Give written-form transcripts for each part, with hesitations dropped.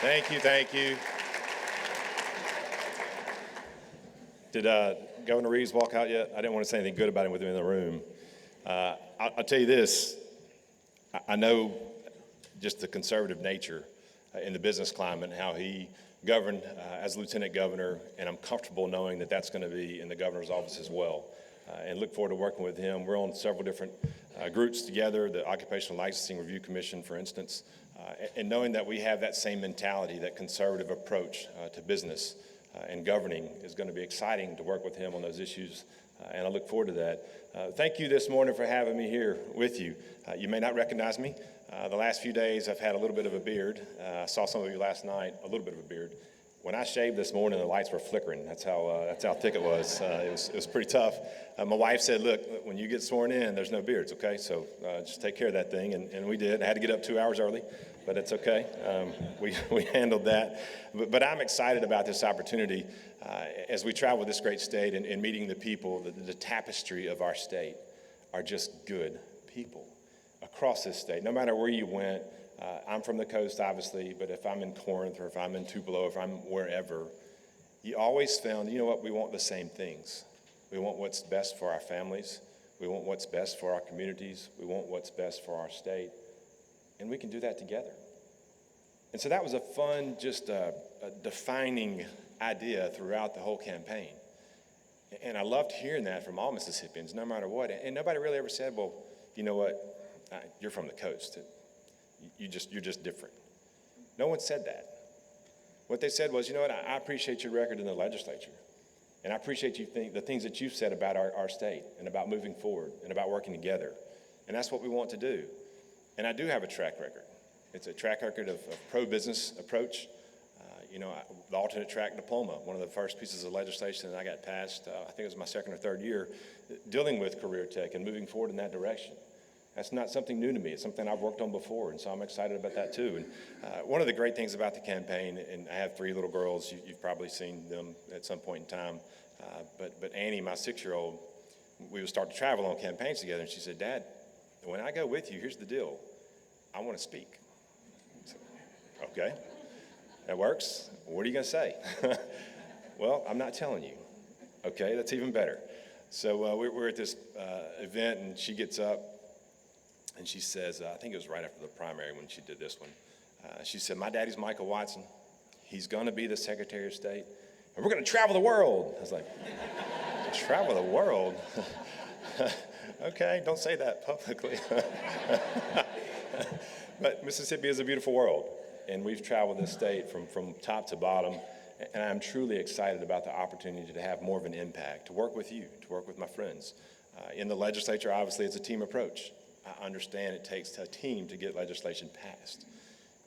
Thank you, thank you. Did Governor Reeves walk out yet? I didn't want to say anything good about him with him in the room. I'll tell you this, I know just the conservative nature in the business climate and how he governed as lieutenant governor, and I'm comfortable knowing that that's going to be in the governor's office as well. And look forward to working with him. We're on several different groups together, the Occupational Licensing Review Commission, for instance, and knowing that we have that same mentality, that conservative approach to business and governing is going to be exciting to work with him on those issues, and I look forward to that. Thank you this morning for having me here with you. You may not recognize me. The last few days I've had a little bit of a beard. I saw some of you last night, a little bit of a beard. When I shaved this morning, the lights were flickering. That's how thick it was. It was pretty tough. My wife said, look, when you get sworn in, there's no beards, okay? So just take care of that thing, and we did. I had to get up 2 hours early, but it's okay. We handled that. But I'm excited about this opportunity as we travel this great state and meeting the people. The tapestry of our state are just good people across this state. No matter where you went, I'm from the coast, obviously, but if I'm in Corinth or if I'm in Tupelo, if I'm wherever, you always found, you know what, we want the same things. We want what's best for our families. We want what's best for our communities. We want what's best for our state. And we can do that together. And so that was a fun, just a defining idea throughout the whole campaign. And I loved hearing that from all Mississippians, no matter what. And nobody really ever said, well, you know what, you're from the coast. You're just different. No one said that. What they said was, you know what, I appreciate your record in the legislature. And I appreciate the things that you've said about our state and about moving forward and about working together. And that's what we want to do. And I do have a track record. It's a track record of pro-business approach. The alternate track diploma, one of the first pieces of legislation that I got passed, I think it was my second or third year, dealing with career tech and moving forward in that direction. That's not something new to me. It's something I've worked on before, and so I'm excited about that too. And one of the great things about the campaign, and I have 3 little girls, you've probably seen them at some point in time, but Annie, my 6-year-old, we would start to travel on campaigns together, and she said, Dad, when I go with you, here's the deal. I want to speak. I said, okay, that works. What are you going to say? Well, I'm not telling you. Okay, that's even better. So we're at this event, and she gets up, and she says, I think it was right after the primary when she did this one. She said, my daddy's Michael Watson. He's going to be the Secretary of State, and we're going to travel the world. I was like, travel the world? Okay, don't say that publicly. But Mississippi is a beautiful world, and we've traveled this state from top to bottom, and I'm truly excited about the opportunity to have more of an impact, to work with you, to work with my friends. In the legislature, obviously, it's a team approach. I understand it takes a team to get legislation passed.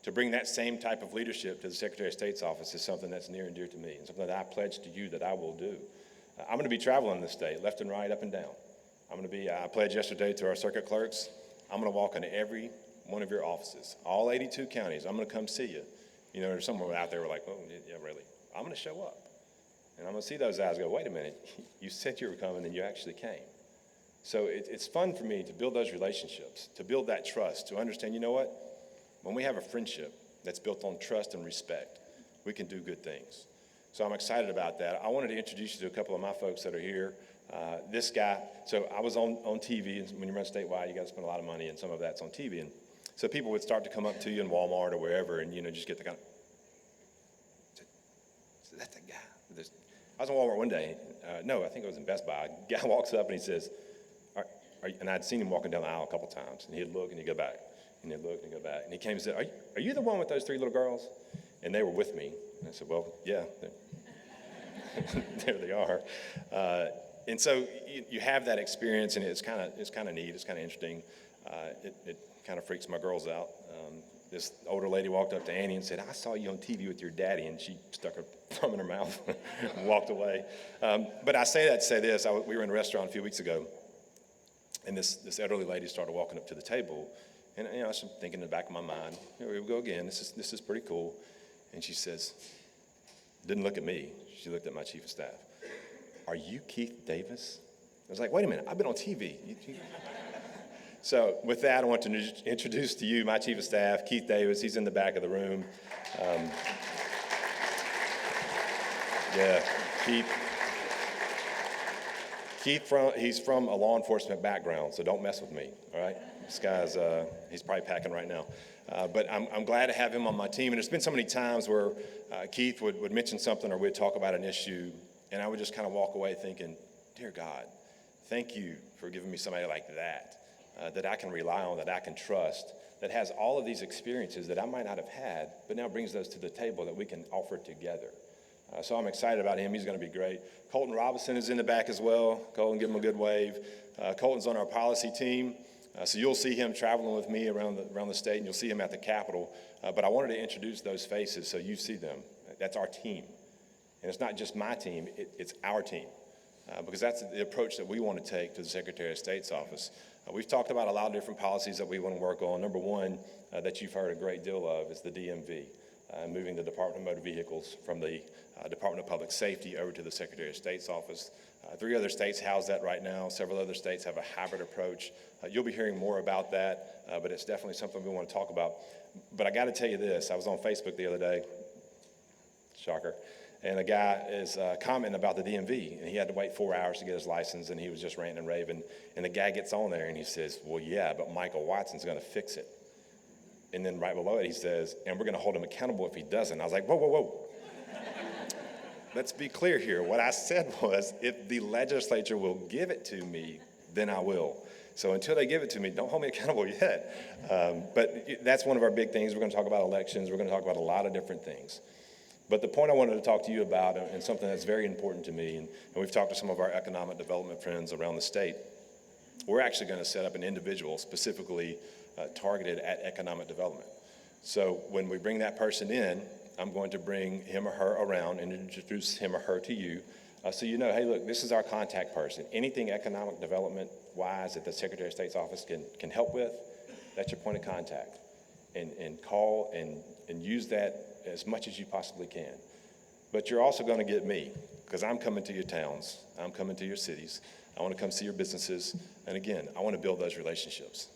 To bring that same type of leadership to the Secretary of State's office is something that's near and dear to me, and something that I pledge to you that I will do. I'm going to be traveling this state, left and right, up and down. I pledged yesterday to our circuit clerks, I'm going to walk into every one of your offices, all 82 counties. I'm going to come see you. There's someone out there like, oh, yeah, really. I'm going to show up. And I'm going to see those eyes go, wait a minute, you said you were coming and you actually came. So it's fun for me to build those relationships, to build that trust, to understand, you know what? When we have a friendship that's built on trust and respect, we can do good things. So I'm excited about that. I wanted to introduce you to a couple of my folks that are here. This guy, so I was on TV, and when you run statewide, you got to spend a lot of money, and some of that's on TV. And so people would start to come up to you in Walmart or wherever, and just get the kind of, so that's that guy. I was in Walmart one day. No, I think it was in Best Buy. A guy walks up and he says, and I'd seen him walking down the aisle a couple times, and he'd look and he'd go back, and he'd look and he'd go back, and he came and said, are you the one with those 3 little girls? And they were with me. And I said, well, yeah, there they are. And so you have that experience, and it's kind of neat, it's kind of interesting. It kind of freaks my girls out. This older lady walked up to Annie and said, I saw you on TV with your daddy, and she stuck her thumb in her mouth and walked away. But I say that to say this, we were in a restaurant a few weeks ago, and this elderly lady started walking up to the table, and I was thinking in the back of my mind, here we go again, this is pretty cool. And she says, didn't look at me, she looked at my chief of staff. Are you Keith Davis? I was like, wait a minute, I've been on TV. So with that, I want to introduce to you my chief of staff, Keith Davis. He's in the back of the room. Yeah, Keith. He's from a law enforcement background, so don't mess with me, all right? This guy's, he's probably packing right now. But I'm glad to have him on my team. And there's been so many times where Keith would mention something or we'd talk about an issue, and I would just kind of walk away thinking, dear God, thank you for giving me somebody like that, that I can rely on, that I can trust, that has all of these experiences that I might not have had, but now brings those to the table that we can offer together. So I'm excited about him. He's going to be great. Colton Robinson is in the back as well. Colton, give him a good wave. Colton's on our policy team. So you'll see him traveling with me around the state, and you'll see him at the Capitol. But I wanted to introduce those faces so you see them. That's our team. And it's not just my team, it's our team. Because that's the approach that we want to take to the Secretary of State's office. We've talked about a lot of different policies that we want to work on. Number one, that you've heard a great deal of, is the DMV. Moving the Department of Motor Vehicles from the Department of Public Safety over to the Secretary of State's office. 3 other states house that right now. Several other states have a hybrid approach. You'll be hearing more about that, but it's definitely something we want to talk about. But I got to tell you this. I was on Facebook the other day, shocker, and a guy is commenting about the DMV, and he had to wait 4 hours to get his license, and he was just ranting and raving. And the guy gets on there, and he says, well, yeah, but Michael Watson's going to fix it. And then right below it, he says, and we're going to hold him accountable if he doesn't. I was like, whoa, whoa, whoa. Let's be clear here. What I said was, if the legislature will give it to me, then I will. So until they give it to me, don't hold me accountable yet. But that's one of our big things. We're going to talk about elections. We're going to talk about a lot of different things. But the point I wanted to talk to you about, and something that's very important to me, and we've talked to some of our economic development friends around the state, we're actually going to set up an individual specifically targeted at economic development. So when we bring that person in, I'm going to bring him or her around and introduce him or her to you, so you know, hey, look, this is our contact person. Anything economic development-wise that the Secretary of State's office can help with, that's your point of contact. And call and use that as much as you possibly can. But you're also going to get me, because I'm coming to your towns. I'm coming to your cities. I want to come see your businesses. And again, I want to build those relationships.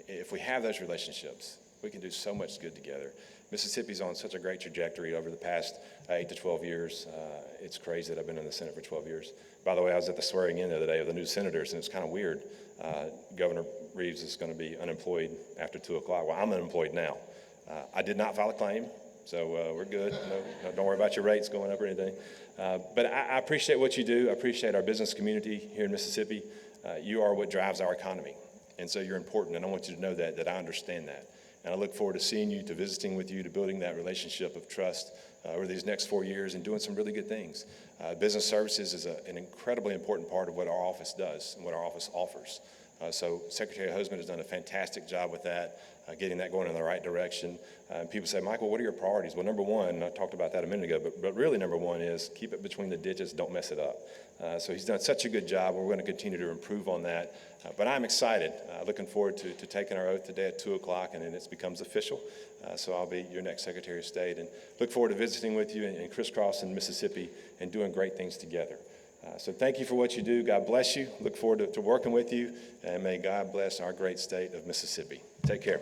If we have those relationships, we can do so much good together. Mississippi's on such a great trajectory over the past 8 to 12 years. It's crazy that I've been in the Senate for 12 years. By the way, I was at the swearing in the other day of the new senators, and it's kind of weird. Governor Reeves is going to be unemployed after 2 o'clock. Well, I'm unemployed now. I did not file a claim, so we're good. No, don't worry about your rates going up or anything. But I appreciate what you do. I appreciate our business community here in Mississippi. You are what drives our economy. And so you're important, and I want you to know that I understand that. And I look forward to seeing you, to visiting with you, to building that relationship of trust over these next 4 years and doing some really good things. Business services is an incredibly important part of what our office does and what our office offers. So Secretary Hosman has done a fantastic job with that, getting that going in the right direction. People say, Michael, what are your priorities? Well, number one, I talked about that a minute ago, but really number one is keep it between the ditches, don't mess it up. So he's done such a good job. We're going to continue to improve on that. But I'm excited, looking forward to taking our oath today at 2 o'clock, and then it becomes official. So I'll be your next Secretary of State, and look forward to visiting with you and crisscrossing Mississippi and doing great things together. So thank you for what you do. God bless you. Look forward to working with you, and may God bless our great state of Mississippi. Take care.